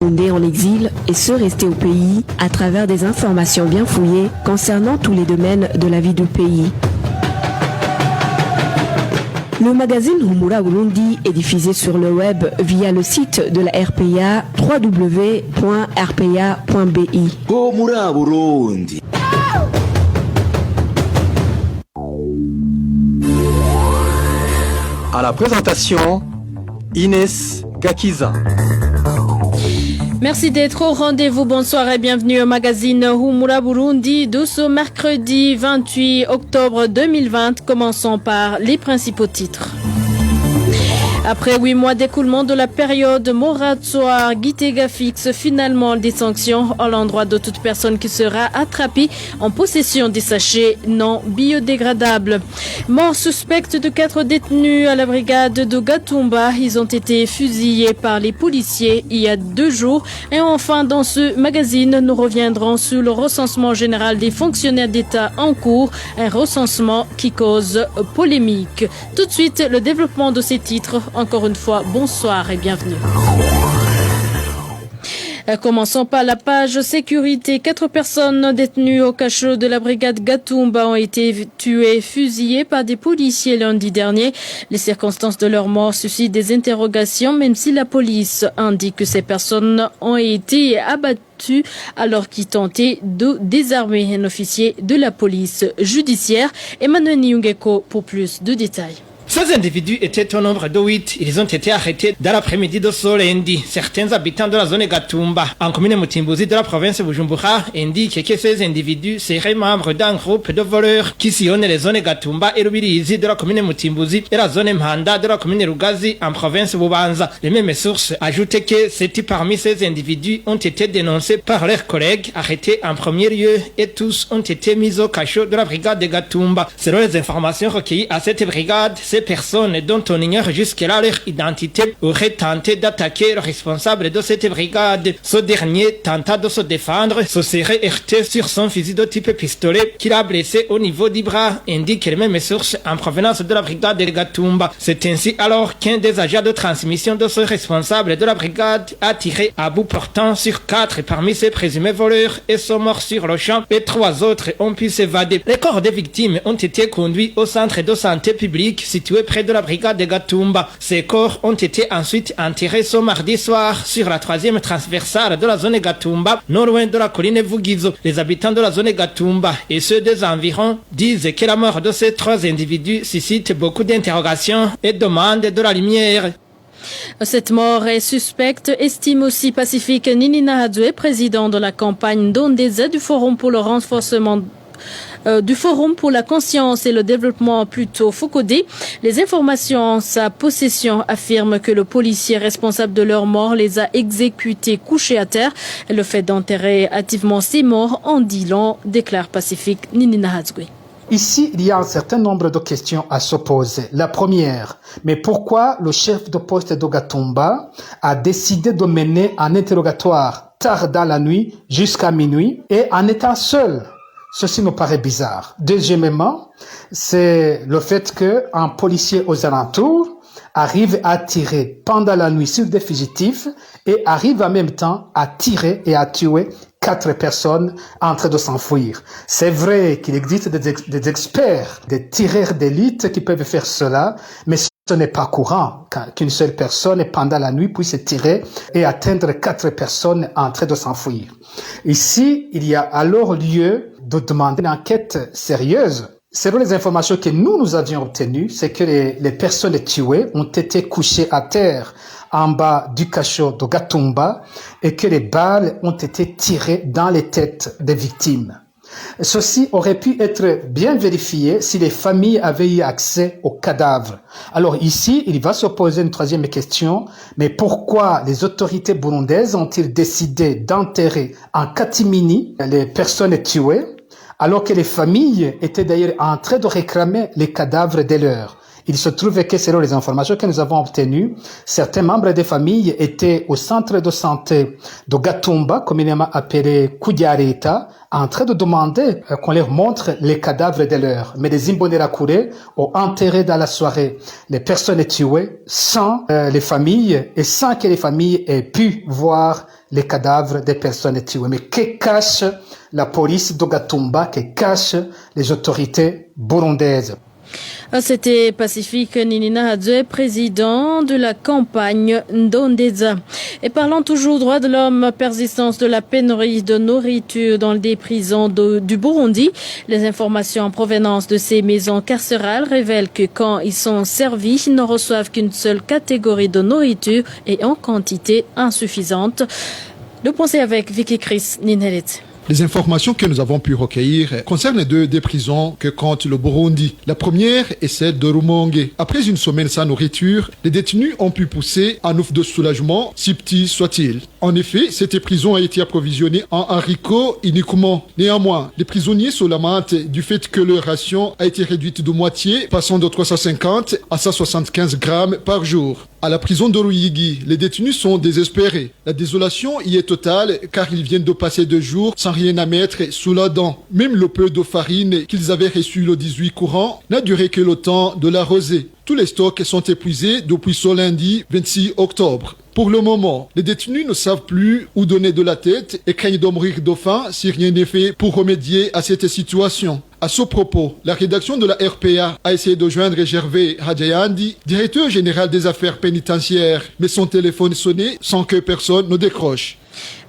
Burundais en exil et ceux restés au pays à travers des informations bien fouillées concernant tous les domaines de la vie du pays. Le magazine Humura Burundi est diffusé sur le web via le site de la RPA www.rpa.bi. Humura Burundi. À la présentation, Inès Gakiza. Merci d'être au rendez-vous. Bonsoir et bienvenue au magazine Humura Burundi de ce mercredi 28 octobre 2020. Commençons par les principaux titres. Après 8 mois d'écoulement de la période moratoire, Gitega fixe finalement des sanctions à l'endroit de toute personne qui sera attrapée en possession des sachets non biodégradables. Mort suspecte de 4 détenus à la brigade de Gatumba. Ils ont été fusillés par les policiers il y a 2 jours. Et enfin, dans ce magazine, nous reviendrons sur le recensement général des fonctionnaires d'État en cours. Un recensement qui cause polémique. Tout de suite, le développement de ces titres. Encore une fois, bonsoir et bienvenue. Commençons par la page sécurité. 4 personnes détenues au cachot de la brigade Gatumba ont été tuées, fusillées par des policiers lundi dernier. Les circonstances de leur mort suscitent des interrogations, même si la police indique que ces personnes ont été abattues alors qu'ils tentaient de désarmer un officier de la police judiciaire. Emmanuel Nyungeko pour plus de détails. Ces individus étaient au nombre de 8. Ils ont été arrêtés dans l'après-midi de ce lundi. Certains habitants de la zone Gatumba, en commune Mutimbuzi de la province de Bujumbura, indiquent que ces individus seraient membres d'un groupe de voleurs qui sillonnent les zones Gatumba et Rubirizi de la commune Mutimbuzi et la zone Mhanda de la commune Rugazi en province de Bubanza. Les mêmes sources ajoutent que 7 parmi ces individus ont été dénoncés par leurs collègues arrêtés en premier lieu et tous ont été mis au cachot de la brigade de Gatumba. Selon les informations recueillies à cette brigade, ces personnes dont on ignore jusque-là leur identité auraient tenté d'attaquer le responsable de cette brigade. Ce dernier tenta de se défendre, se serait heurté sur son fusil de type pistolet qu'il a blessé au niveau du bras, indiquent les mêmes sources en provenance de la brigade de Gatumba. C'est ainsi alors qu'un des agents de transmission de ce responsable de la brigade a tiré à bout portant sur 4 parmi ces présumés voleurs et sont morts sur le champ et 3 autres ont pu s'évader. Les corps des victimes ont été conduits au centre de santé publique situé près de la brigade de Gatumba. Ces corps ont été ensuite enterrés ce mardi soir sur la 3e transversale de la zone Gatumba, non loin de la colline Vugizo. Les habitants de la zone Gatumba et ceux des environs disent que la mort de ces 3 individus suscite beaucoup d'interrogations et demandent de la lumière. Cette mort est suspecte, estime aussi Pacifique Nininaadwe, président de la campagne Ndondeza du Forum pour le renforcement du Forum pour la conscience et le développement plutôt Focodé. Les informations en sa possession affirment que le policier responsable de leur mort les a exécutés couchés à terre. Le fait d'enterrer hâtivement ces morts en dit long, déclare Pacifique Nininaadwe. Ici, il y a un certain nombre de questions à se poser. La première, mais pourquoi le chef de poste de Gatumba a décidé de mener un interrogatoire tard dans la nuit jusqu'à minuit et en étant seul? Ceci me paraît bizarre. Deuxièmement, c'est le fait qu'un policier aux alentours arrive à tirer pendant la nuit sur des fugitifs et arrive en même temps à tirer et à tuer 4 personnes en train de s'enfuir. C'est vrai qu'il existe des experts, des tireurs d'élite qui peuvent faire cela, mais ce n'est pas courant qu'une seule personne pendant la nuit puisse tirer et atteindre 4 personnes en train de s'enfuir. Ici, il y a alors lieu de demander une enquête sérieuse. Selon les informations que nous avions obtenues, c'est que les personnes tuées ont été couchées à terre en bas du cachot de Gatumba et que les balles ont été tirées dans les têtes des victimes. Ceci aurait pu être bien vérifié si les familles avaient eu accès aux cadavres. Alors ici, il va se poser une 3e question, mais pourquoi les autorités burundaises ont-ils décidé d'enterrer en catimini les personnes tuées, alors que les familles étaient d'ailleurs en train de réclamer les cadavres des leurs? Il se trouve que selon les informations que nous avons obtenues, certains membres des familles étaient au centre de santé de Gatumba, communément appelé Kudiareta, en train de demander qu'on leur montre les cadavres de leurs. Mais les Imbonerakure ont enterré dans la soirée les personnes tuées sans les familles et sans que les familles aient pu voir les cadavres des personnes tuées. Mais que cache la police de Gatumba, que cachent les autorités burundaises? C'était Pacifique Nininahadzo, président de la campagne Ndondeza. Et parlant toujours droits de l'homme, persistance de la pénurie de nourriture dans des prisons du Burundi. Les informations en provenance de ces maisons carcérales révèlent que quand ils sont servis, ils ne reçoivent qu'une seule catégorie de nourriture et en quantité insuffisante. Le point c'est avec Vicky Chris Ninhelet. Les informations que nous avons pu recueillir concernent deux des prisons que compte le Burundi. La première est celle de Rumonge. Après une semaine sans nourriture, les détenus ont pu pousser un ouf de soulagement, si petit soit-il. En effet, cette prison a été approvisionnée en haricots uniquement. Néanmoins, les prisonniers se lamentent du fait que leur ration a été réduite de moitié, passant de 350 à 175 grammes par jour. À la prison de Ruyigi, les détenus sont désespérés. La désolation y est totale car ils viennent de passer 2 jours sans rien à mettre sous la dent. Même le peu de farine qu'ils avaient reçu le 18 courant n'a duré que le temps de la rosée. Tous les stocks sont épuisés depuis ce lundi 26 octobre. Pour le moment, les détenus ne savent plus où donner de la tête et craignent de mourir de faim si rien n'est fait pour remédier à cette situation. À ce propos, la rédaction de la RPA a essayé de joindre Gervais Hadjayandi, directeur général des affaires pénitentiaires, mais son téléphone sonnait sans que personne ne décroche.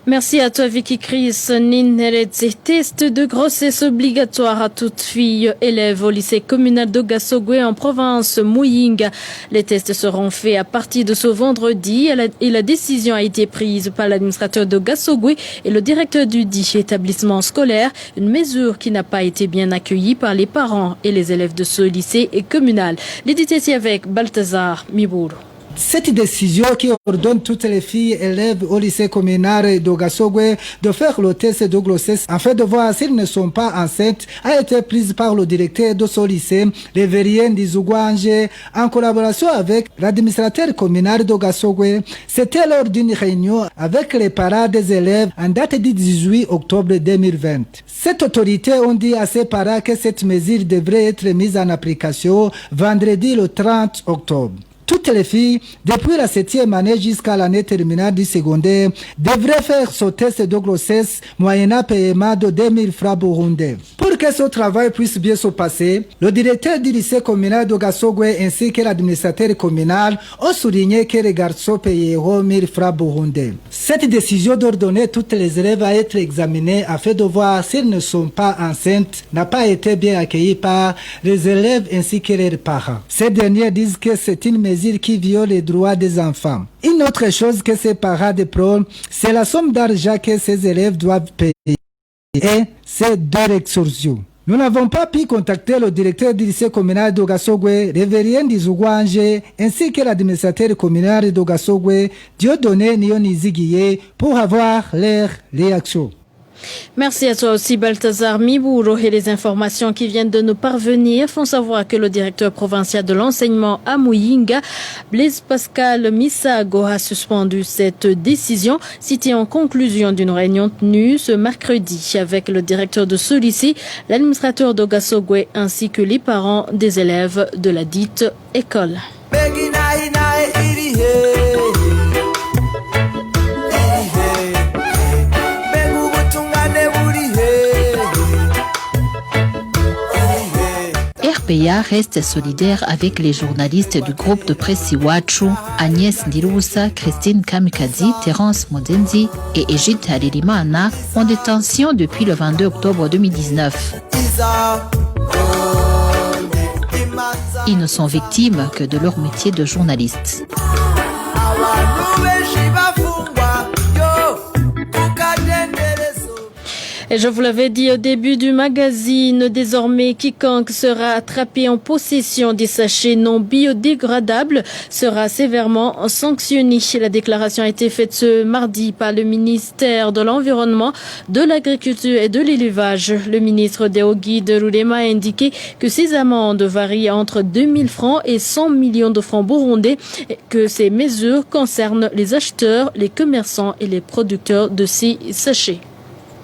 Merci à toi Vicky Chris Ninhelet. Test de grossesse obligatoire à toute fille élève au lycée communal de Gasogwe en province Muyinga. Les tests seront faits à partir de ce vendredi et la décision a été prise par l'administrateur de Gasogwe et le directeur du dit établissement scolaire, une mesure qui n'a pas été bien accueillie par les parents et les élèves de ce lycée communal. L'édité avec Balthazar Mibourou. Cette décision qui ordonne toutes les filles élèves au lycée communal de Gasogwe de faire le test de grossesse afin de voir s'ils ne sont pas enceintes a été prise par le directeur de ce lycée, Révérien Dizugwange, en collaboration avec l'administrateur communal de Gasogwe. C'était lors d'une réunion avec les parents des élèves en date du 18 octobre 2020. Cette autorité ont dit à ses parents que cette mesure devrait être mise en application vendredi le 30 octobre. Toutes les filles, depuis la 7e année jusqu'à l'année terminale du secondaire, devraient faire ce test de grossesse moyennant paiement de 2000 francs burundais. Pour que ce travail puisse bien se passer, le directeur du lycée communal de Gasogwe ainsi que l'administrateur communal ont souligné que les garçons payeront 1000 francs burundais. Cette décision d'ordonner toutes les élèves à être examinées afin de voir s'ils ne sont pas enceintes n'a pas été bien accueillie par les élèves ainsi que leurs parents. Ces derniers disent que c'est une mesure qui viole les droits des enfants. Une autre chose que ces parents déplorent, c'est la somme d'argent que ces élèves doivent payer et c'est de l'extorsion. Nous n'avons pas pu contacter le directeur du lycée communal de Gasogwe, Révérien Dizugwange, ainsi que l'administrateur communal de Gasogwe, Dieudonné Nionizigiye, pour avoir leur réaction. Merci à toi aussi Balthazar Mibourou et les informations qui viennent de nous parvenir font savoir que le directeur provincial de l'enseignement à Muyinga, Blaise Pascal Misago, a suspendu cette décision citée en conclusion d'une réunion tenue ce mercredi avec le directeur de ce lycée, l'administrateur de Gasogwe ainsi que les parents des élèves de la dite école. RPA reste solidaire avec les journalistes du groupe de presse Iwachu, Agnès Ndirusa, Christine Kamikazi, Terence Modenzi et Egide Haririmana en détention depuis le 22 octobre 2019. Ils ne sont victimes que de leur métier de journaliste. Et je vous l'avais dit au début du magazine, désormais quiconque sera attrapé en possession des sachets non biodégradables sera sévèrement sanctionné. La déclaration a été faite ce mardi par le ministère de l'Environnement, de l'Agriculture et de l'Élevage. Le ministre Deoguide Rurema a indiqué que ces amendes varient entre 2000 francs et 100 millions de francs burundais et que ces mesures concernent les acheteurs, les commerçants et les producteurs de ces sachets.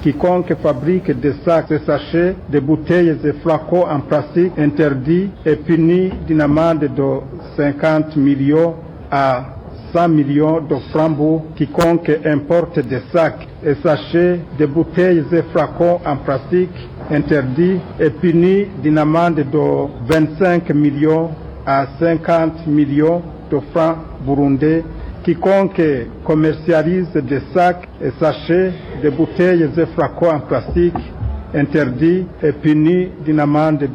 Quiconque fabrique des sacs, des sachets, des bouteilles et flacons en plastique interdits est puni d'une amende de 50 millions à 100 millions de francs. Quiconque importe des sacs et sachets, des bouteilles et flacons en plastique interdits est puni d'une amende de 25 millions à 50 millions de francs burundais. Quiconque commercialise des sacs et sachets, des bouteilles et flacons en plastique interdits est puni d'une amende de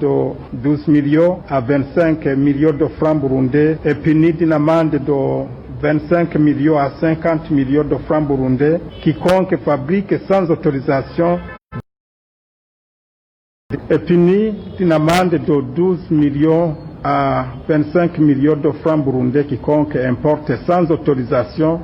12 millions à 25 millions de francs burundais, est puni d'une amende de 25 millions à 50 millions de francs burundais. Quiconque fabrique sans autorisation est puni d'une amende de 12 millions à 25 millions de francs burundais. Quiconque importe sans autorisation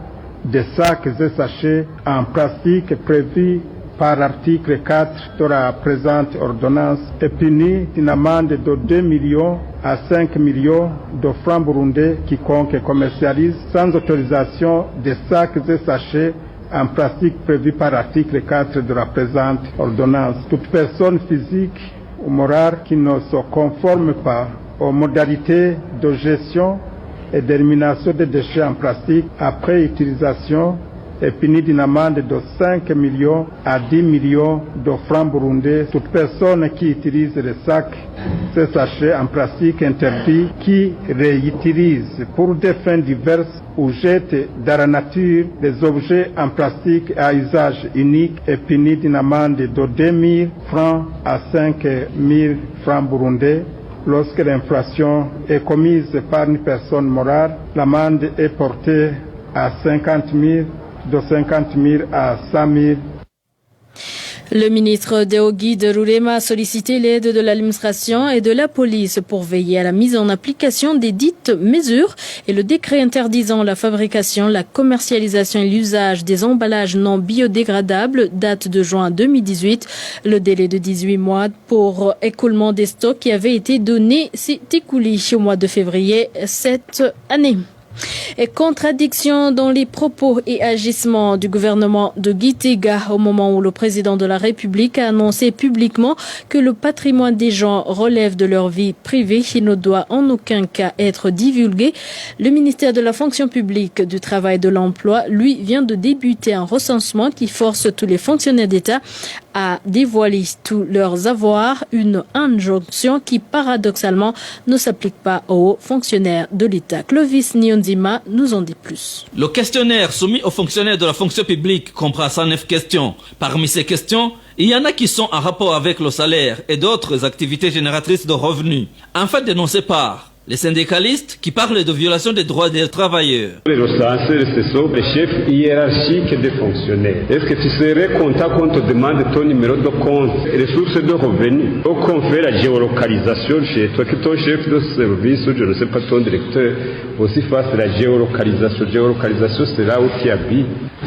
des sacs et sachets en plastique prévus par l'article 4 de la présente ordonnance est puni d'une amende de 2 millions à 5 millions de francs burundais. Quiconque commercialise sans autorisation des sacs et sachets en plastique prévus par l'article 4 de la présente ordonnance. Toute personne physique ou morale qui ne se conforme pas aux modalités de gestion et d'élimination des déchets en plastique après utilisation est puni d'une amende de 5 millions à 10 millions de francs burundais. Toute personne qui utilise les sacs, ces sachets en plastique interdits, qui réutilise pour des fins diverses ou jette dans la nature des objets en plastique à usage unique est puni d'une amende de 2 000 francs à 5 000 francs burundais. Lorsque l'infraction est commise par une personne morale, l'amende est portée à 50 000, de 50 000 à 100 000. Le ministre Deoguide Rurema a sollicité l'aide de l'administration et de la police pour veiller à la mise en application des dites mesures et le décret interdisant la fabrication, la commercialisation et l'usage des emballages non biodégradables date de juin 2018. Le délai de 18 mois pour écoulement des stocks qui avait été donné s'est écoulé au mois de février cette année. Et contradiction dans les propos et agissements du gouvernement de Gitega au moment où le président de la République a annoncé publiquement que le patrimoine des gens relève de leur vie privée et ne doit en aucun cas être divulgué. Le ministère de la fonction publique, du travail et de l'emploi, lui, vient de débuter un recensement qui force tous les fonctionnaires d'État à dévoiler tous leurs avoirs, une injonction qui paradoxalement ne s'applique pas aux fonctionnaires de l'État. Clovis Nyonzima nous en dit plus. Le questionnaire soumis aux fonctionnaires de la fonction publique comprend 109 questions. Parmi ces questions, il y en a qui sont en rapport avec le salaire et d'autres activités génératrices de revenus. Enfin dénoncées par les syndicalistes qui parlent de violation des droits des travailleurs. Les recenseurs, ce sont les chefs hiérarchiques des fonctionnaires. Est-ce que tu serais content qu'on te demande ton numéro de compte et les sources de revenus? Ou qu'on fait la géolocalisation chez toi, que ton chef de service, ou je ne sais pas, ton directeur, aussi fasse la géolocalisation. Géolocalisation, c'est là où tu habites.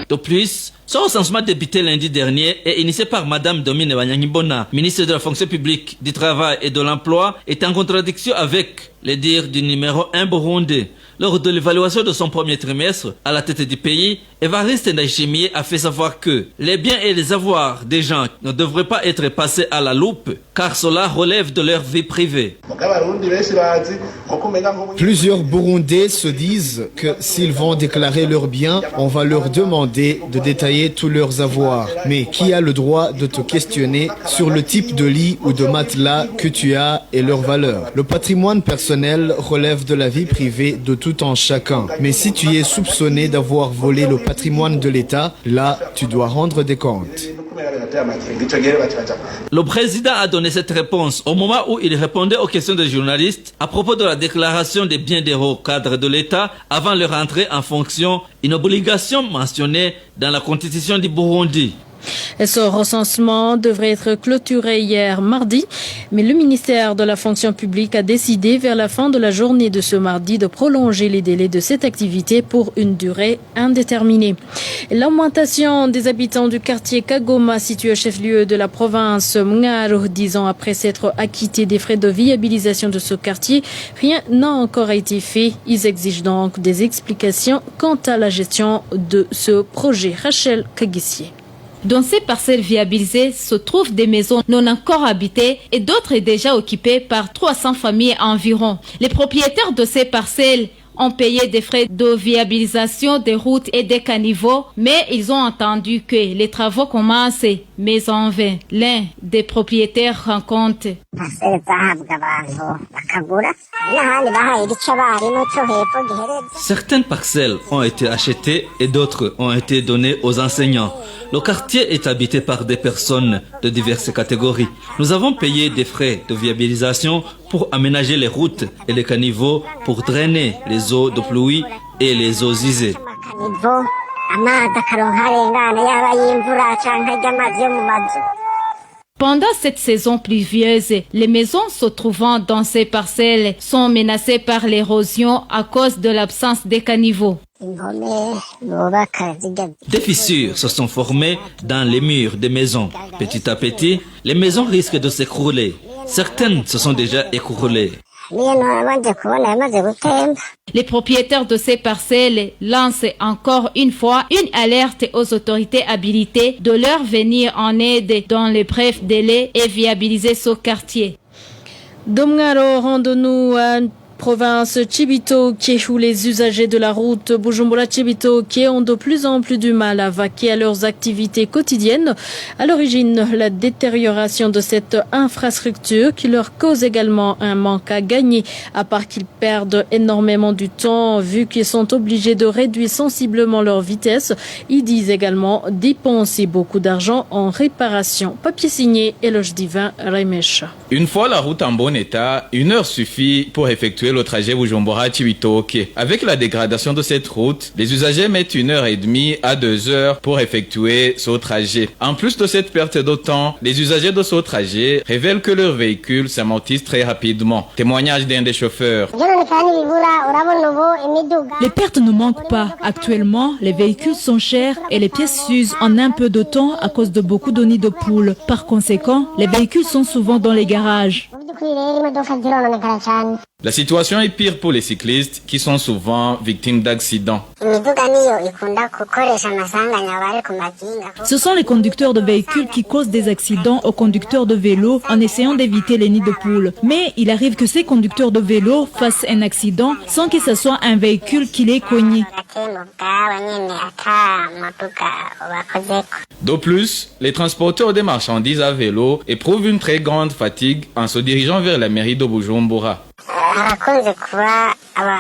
De plus, ce recensement débuté lundi dernier est initié par Madame Domine Wanyangibona, ministre de la fonction publique, du travail et de l'emploi, est en contradiction avec les dires du numéro 1 burundais. Lors de l'évaluation de son premier trimestre à la tête du pays, Évariste Ndayishimiye a fait savoir que les biens et les avoirs des gens ne devraient pas être passés à la loupe, car cela relève de leur vie privée. Plusieurs Burundais se disent que s'ils vont déclarer leurs biens, on va leur demander de détailler tous leurs avoirs. Mais qui a le droit de te questionner sur le type de lit ou de matelas que tu as et leur valeur? Le patrimoine personnel relève de la vie privée de tout un chacun. Mais si tu es soupçonné d'avoir volé le patrimoine de l'État, là, tu dois rendre des comptes. Le président a donné cette réponse au moment où il répondait aux questions des journalistes à propos de la déclaration des biens des hauts cadres de l'État avant leur entrée en fonction, une obligation mentionnée dans la constitution du Burundi. Ce recensement devrait être clôturé hier mardi, mais le ministère de la fonction publique a décidé vers la fin de la journée de ce mardi de prolonger les délais de cette activité pour une durée indéterminée. L'augmentation des habitants du quartier Kagoma, situé au chef-lieu de la province Mngaro, 10 ans après s'être acquittés des frais de viabilisation de ce quartier, rien n'a encore été fait. Ils exigent donc des explications quant à la gestion de ce projet. Rachel Kagissier. Dans ces parcelles viabilisées se trouvent des maisons non encore habitées et d'autres déjà occupées par 300 familles environ. Les propriétaires de ces parcelles ont payé des frais de viabilisation des routes et des caniveaux, mais ils ont entendu que les travaux commencent, mais en vain. L'un des propriétaires raconte. Certaines parcelles ont été achetées et d'autres ont été données aux enseignants. Le quartier est habité par des personnes de diverses catégories. Nous avons payé des frais de viabilisation pour aménager les routes et les caniveaux pour drainer les eaux de pluie et les eaux usées. Pendant cette saison pluvieuse, les maisons se trouvant dans ces parcelles sont menacées par l'érosion à cause de l'absence des caniveaux. Des fissures se sont formées dans les murs des maisons. Petit à petit, les maisons risquent de s'écrouler. Certaines se sont déjà écroulées. Les propriétaires de ces parcelles lancent encore une fois une alerte aux autorités habilitées de leur venir en aide dans les brefs délais et viabiliser ce quartier. Domngaro, rendons-nous à province Cibitoke, où les usagers de la route Bujumbura-Cibitoke ont de plus en plus du mal à vaquer à leurs activités quotidiennes. À l'origine, la détérioration de cette infrastructure qui leur cause également un manque à gagner, à part qu'ils perdent énormément du temps vu qu'ils sont obligés de réduire sensiblement leur vitesse. Ils disent également dépenser beaucoup d'argent en réparation. Papier signé Éloge Divin Remesh. Une fois la route en bon état, 1 heure suffit pour effectuer le trajet Bujumbura-Cibitoke. Avec la dégradation de cette route, les usagers mettent 1h30 à 2 heures pour effectuer ce trajet. En plus de cette perte de temps, les usagers de ce trajet révèlent que leurs véhicules s'amortissent très rapidement. Témoignage d'un des chauffeurs. Les pertes ne manquent pas. Actuellement, les véhicules sont chers et les pièces s'usent en un peu de temps à cause de beaucoup de nids de poules. Par conséquent, les véhicules sont souvent dans les garages. La situation est pire pour les cyclistes qui sont souvent victimes d'accidents. Ce sont les conducteurs de véhicules qui causent des accidents aux conducteurs de vélos en essayant d'éviter les nids de poules. Mais il arrive que ces conducteurs de vélos fassent un accident sans que ce soit un véhicule qui les cogne. De plus, les transporteurs des marchandises à vélo éprouvent une très grande fatigue en se dirigeant vers la mairie de Bujumbura.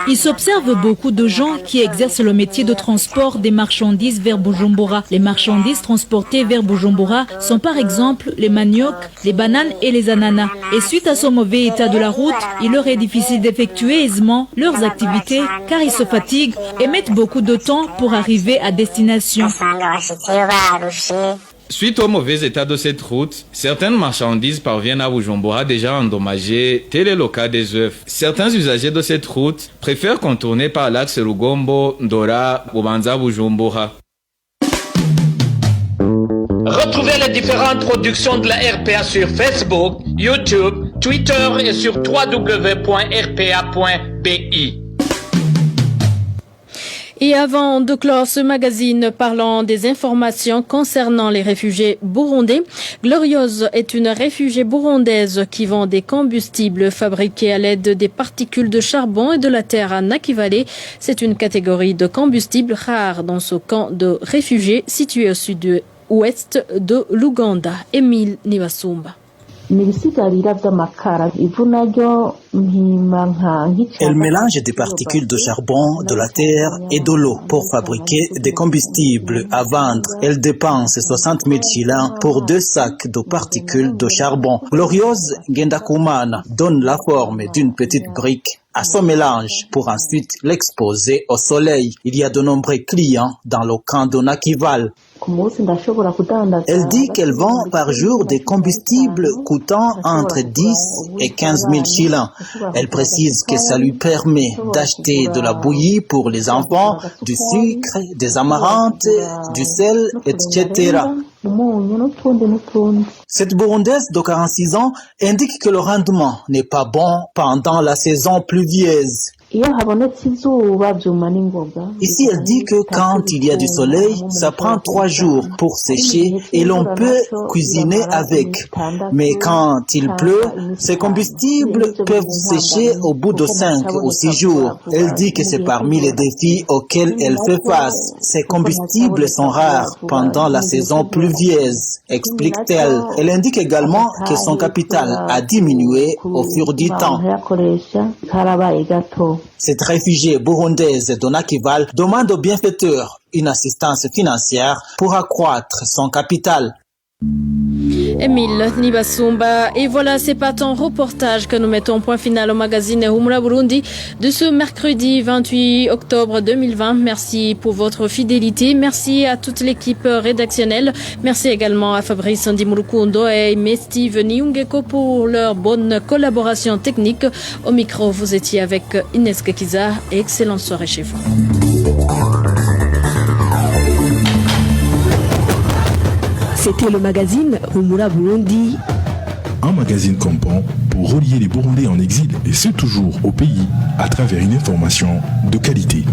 Il s'observe beaucoup de gens qui exercent le métier de transport des marchandises vers Bujumbura. Les marchandises transportées vers Bujumbura sont par exemple les maniocs, les bananes et les ananas. Et suite à ce mauvais état de la route, il leur est difficile d'effectuer aisément leurs activités car ils se fatiguent et mettent beaucoup de temps pour arriver à destination. Suite au mauvais état de cette route, certaines marchandises parviennent à Bujumbura déjà endommagées, tel est le cas des œufs. Certains usagers de cette route préfèrent contourner par l'axe Rugombo, Ndora, Bubanza, Bujumbura. Retrouvez les différentes productions de la RPA sur Facebook, YouTube, Twitter et sur www.rpa.bi. Et avant de clore ce magazine parlant des informations concernant les réfugiés burundais, Gloriose est une réfugiée burundaise qui vend des combustibles fabriqués à l'aide des particules de charbon et de la terre à Nakivale. C'est une catégorie de combustibles rares dans ce camp de réfugiés situé au sud-ouest de l'Ouganda. Émile Nibasumba. Elle mélange des particules de charbon, de la terre et de l'eau pour fabriquer des combustibles à vendre. Elle dépense 60 000 shillings pour 2 sacs de particules de charbon. Gloriose Gendakumana donne la forme d'une petite brique à son mélange pour ensuite l'exposer au soleil. Il y a de nombreux clients dans le camp de Nakivale. Elle dit qu'elle vend par jour des combustibles coûtant entre 10 et 15 000 shillings. Elle précise que ça lui permet d'acheter de la bouillie pour les enfants, du sucre, des amarantes, du sel, etc. Cette Burundaise de 46 ans indique que le rendement n'est pas bon pendant la saison pluvieuse. Ici, elle dit que quand il y a du soleil, ça prend 3 jours pour sécher et l'on peut cuisiner avec. Mais quand il pleut, ces combustibles peuvent sécher au bout de 5 ou 6 jours. Elle dit que c'est parmi les défis auxquels elle fait face. Ces combustibles sont rares pendant la saison pluvieuse, explique-t-elle. Elle indique également que son capital a diminué au fur du temps. Cette réfugiée burundaise de Nakival demande aux bienfaiteurs une assistance financière pour accroître son capital. Émile Nibasumba, et voilà, c'est pas ton reportage que nous mettons point final au magazine Humura Burundi de ce mercredi 28 octobre 2020. Merci pour votre fidélité, merci à toute l'équipe rédactionnelle, merci également à Fabrice Ndimurukundo et Steve Niungeko pour leur bonne collaboration technique. Au micro, vous étiez avec Inès Kekiza et excellente soirée chez vous. C'était le magazine Humura Burundi. Un magazine complet pour relier les Burundais en exil et ceux toujours au pays à travers une information de qualité.